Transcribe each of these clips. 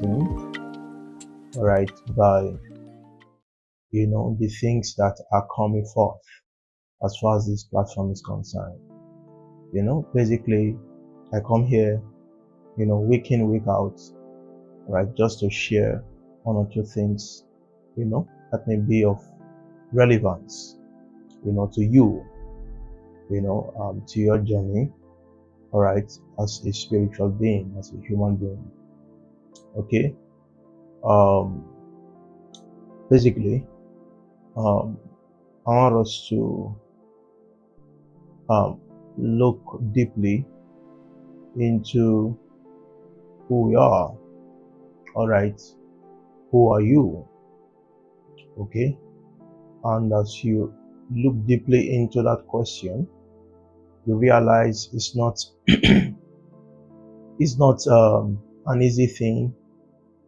enlightened, all right, by the things that are coming forth as far as this platform is concerned. Basically, I come here, week in, week out, right, just to share one or two things, that may be of relevance, to you, to your journey, all right, as a spiritual being, as a human being. Okay. Basically, I want us to look deeply into who we are. All right, who are you? Okay, and as you look deeply into that question, you realize it's not an easy thing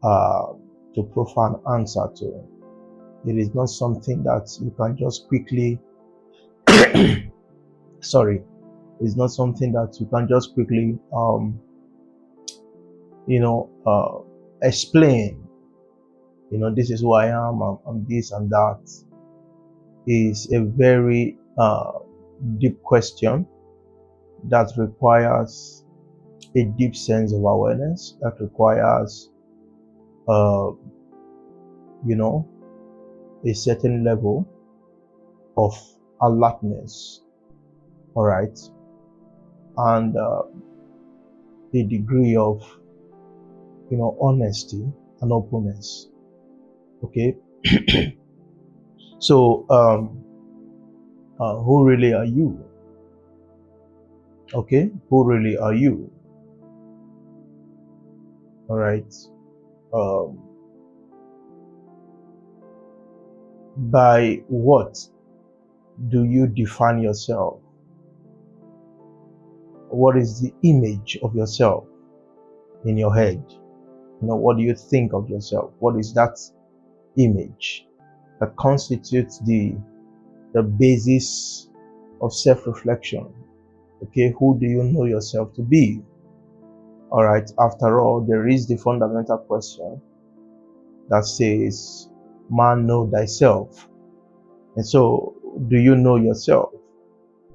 to provide an answer to. It is not something that you can just quickly sorry, it's not something that you can just quickly explain. This is who I am, I'm this and that. Is a very deep question that requires a deep sense of awareness, that requires a certain level of alertness, all right, and a degree of honesty and openness. Okay. So who really are you? Okay, who really are you? All right. By what do you define yourself? What is the image of yourself in your head? What do you think of yourself? What is that image that constitutes the basis of self-reflection? Okay, who do you know yourself to be? All right, after all, there is the fundamental question that says, man, know thyself. And so, do you know yourself?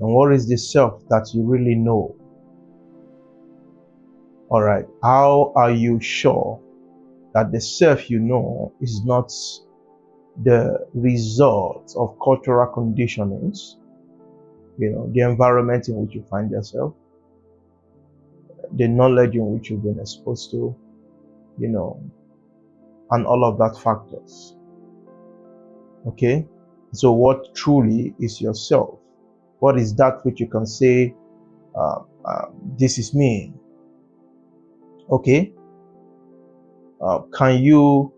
And what is the self that you really know? All right, how are you sure that the self you know is not the result of cultural conditionings, the environment in which you find yourself, the knowledge in which you've been exposed to, and all of that factors. Okay, so what truly is yourself? What is that which you can say, this is me? Okay, can you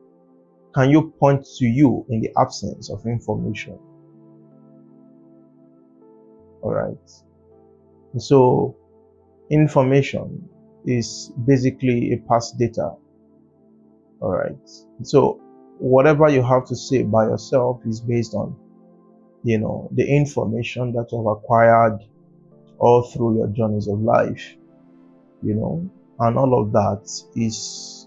point to you in the absence of information? All right, and so information is basically a past data. All right, so whatever you have to say by yourself is based on the information that you have acquired all through your journeys of life, and all of that is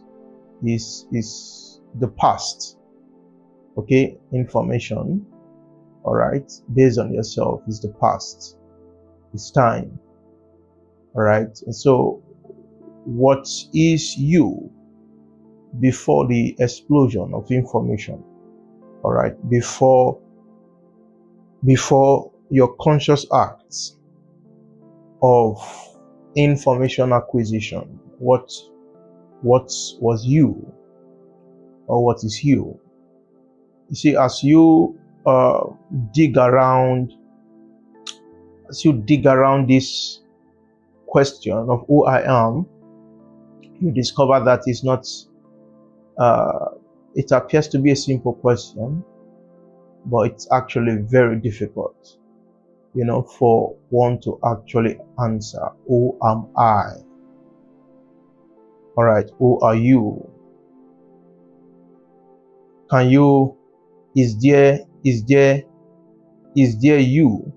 the past. Okay, information, all right, based on yourself is the past, it's time. All right, and so what is you before the explosion of information? All right, before your conscious acts of information acquisition, what was you, or what is you? You see, as you dig around this question of who I am, you discover that it's not it appears to be a simple question, but it's actually very difficult, for one to actually answer. Who am I? All right, who are you? Can you, is there you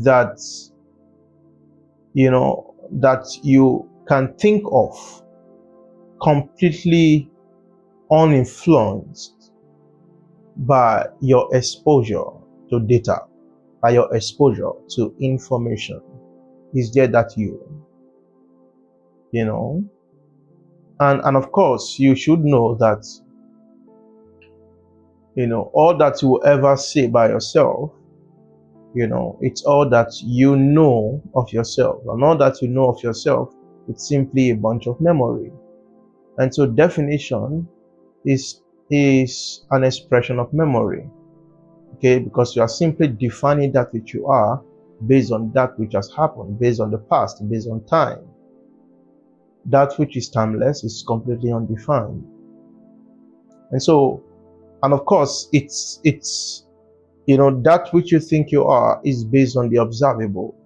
that that you can think of completely uninfluenced by your exposure to data, by your exposure to information. Is there that and of course you should know that all that you will ever say by yourself, it's all that you know of yourself, and all that you know of yourself, it's simply a bunch of memory. And so definition is an expression of memory, okay, because you are simply defining that which you are based on that which has happened, based on the past, based on time. That which is timeless is completely undefined. And so, and of course, it's that which you think you are is based on the observable.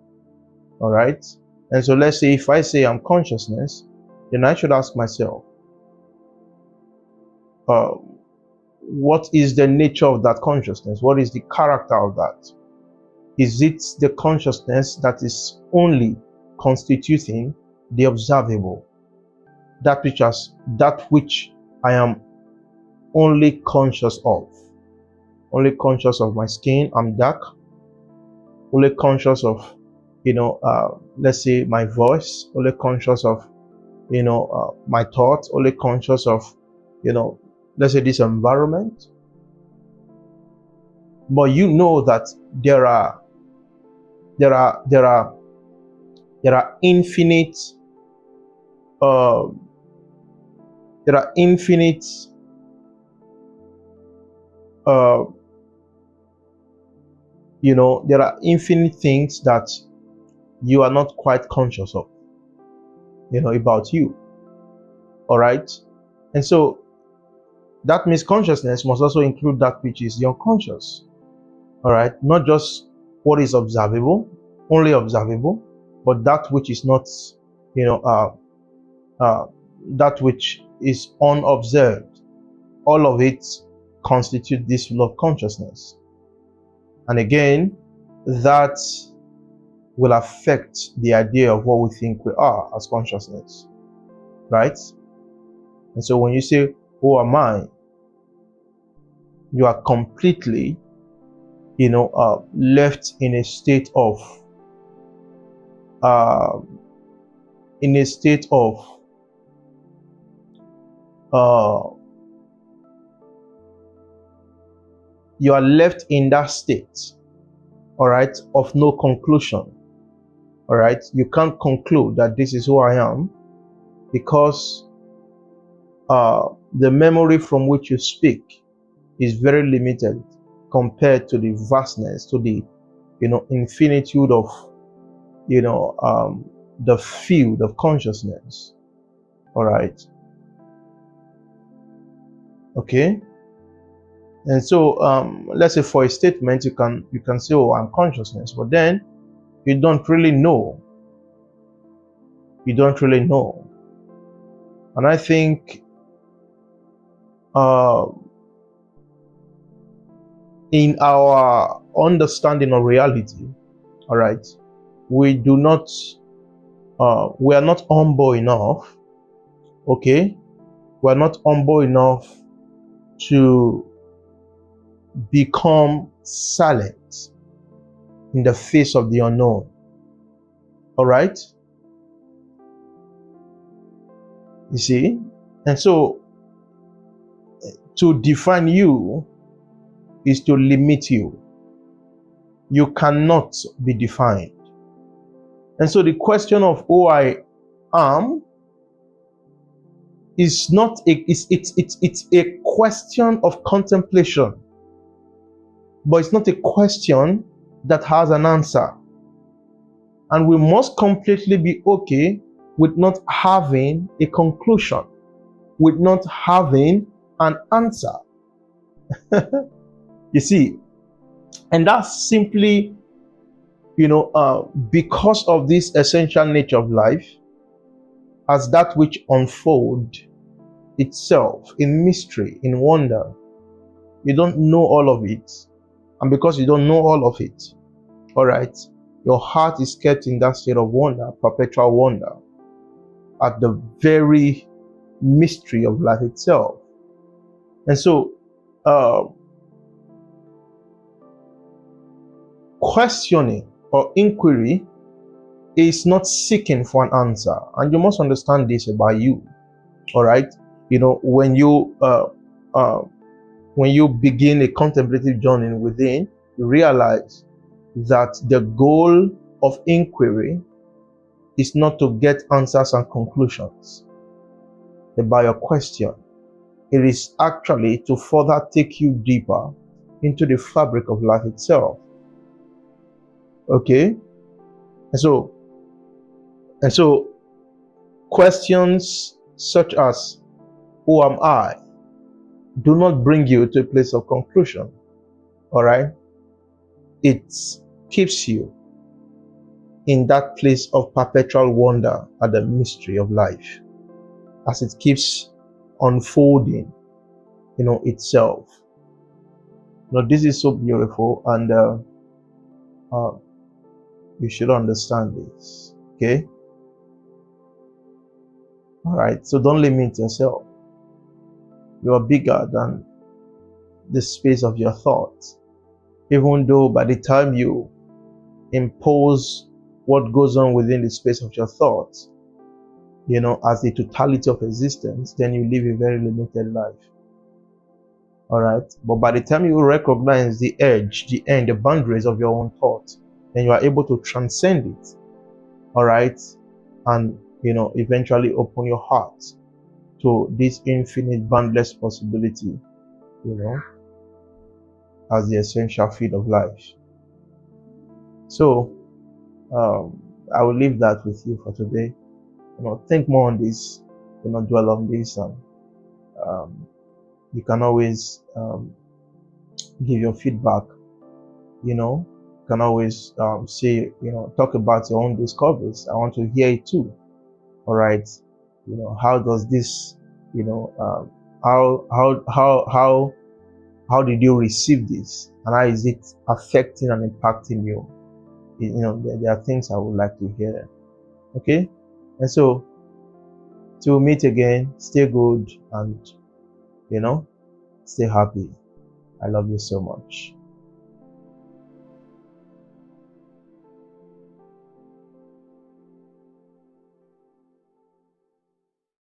All right. And so let's say if I say I'm consciousness, then I should ask myself, what is the nature of that consciousness? What is the character of that? Is it the consciousness that is only constituting the observable, that which I am only conscious of? Only conscious of my skin, I'm dark. Only conscious of, let's say my voice. Only conscious of, my thoughts. Only conscious of, let's say this environment. But you know that there are infinite there are infinite things that you are not quite conscious of, about you. All right. And so that means consciousness must also include that which is the unconscious. All right. Not just what is observable, only observable, but that which is not, that which is unobserved. All of it constitute this field of consciousness. And again, that will affect the idea of what we think we are as consciousness, right? And so when you say, who am I? You are completely, left in a state of, you are left in that state, all right, of no conclusion. All right, you can't conclude that this is who I am, because the memory from which you speak is very limited compared to the vastness, to the infinitude of the field of consciousness. All right. Okay. And so let's say for a statement you can say, oh, I'm consciousness, but then you don't really know. And I think in our understanding of reality, all right, we are not humble enough. Okay, we are not humble enough to become silent in the face of the unknown. All right, you see. And so to define you is to limit you. You cannot be defined. And so the question of who I am is not it's a question of contemplation, but it's not a question that has an answer. And we must completely be okay with not having a conclusion, with not having an answer. You see, and that's simply, because of this essential nature of life, as that which unfolds itself in mystery, in wonder. You don't know all of it. And because you don't know all of it, all right, Your heart is kept in that state of wonder, perpetual wonder, at the very mystery of life itself. And so, questioning or inquiry is not seeking for an answer. And you must understand this about you. All right. When you begin a contemplative journey within, you realize that the goal of inquiry is not to get answers and conclusions about your question. It is actually to further take you deeper into the fabric of life itself. Okay? And so questions such as, who am I, do not bring you to a place of conclusion. All right? It keeps you in that place of perpetual wonder at the mystery of life, as it keeps unfolding, itself. This is so beautiful, and you should understand this. Okay? All right. So don't limit yourself. You are bigger than the space of your thoughts. Even though by the time you impose what goes on within the space of your thoughts, as the totality of existence, then you live a very limited life. All right. But by the time you recognize the edge, the end, the boundaries of your own thoughts, then you are able to transcend it. All right. And, eventually open your heart to this infinite, boundless possibility, as the essential feed of life. So, I will leave that with you for today. Think more on this, dwell on this, and you can always give your feedback. You can always say, talk about your own discoveries. I want to hear it too. All right. How does this, how did you receive this, and how is it affecting and impacting you? There are things I would like to hear. Okay. And so, till we meet again, stay good and, stay happy. I love you so much.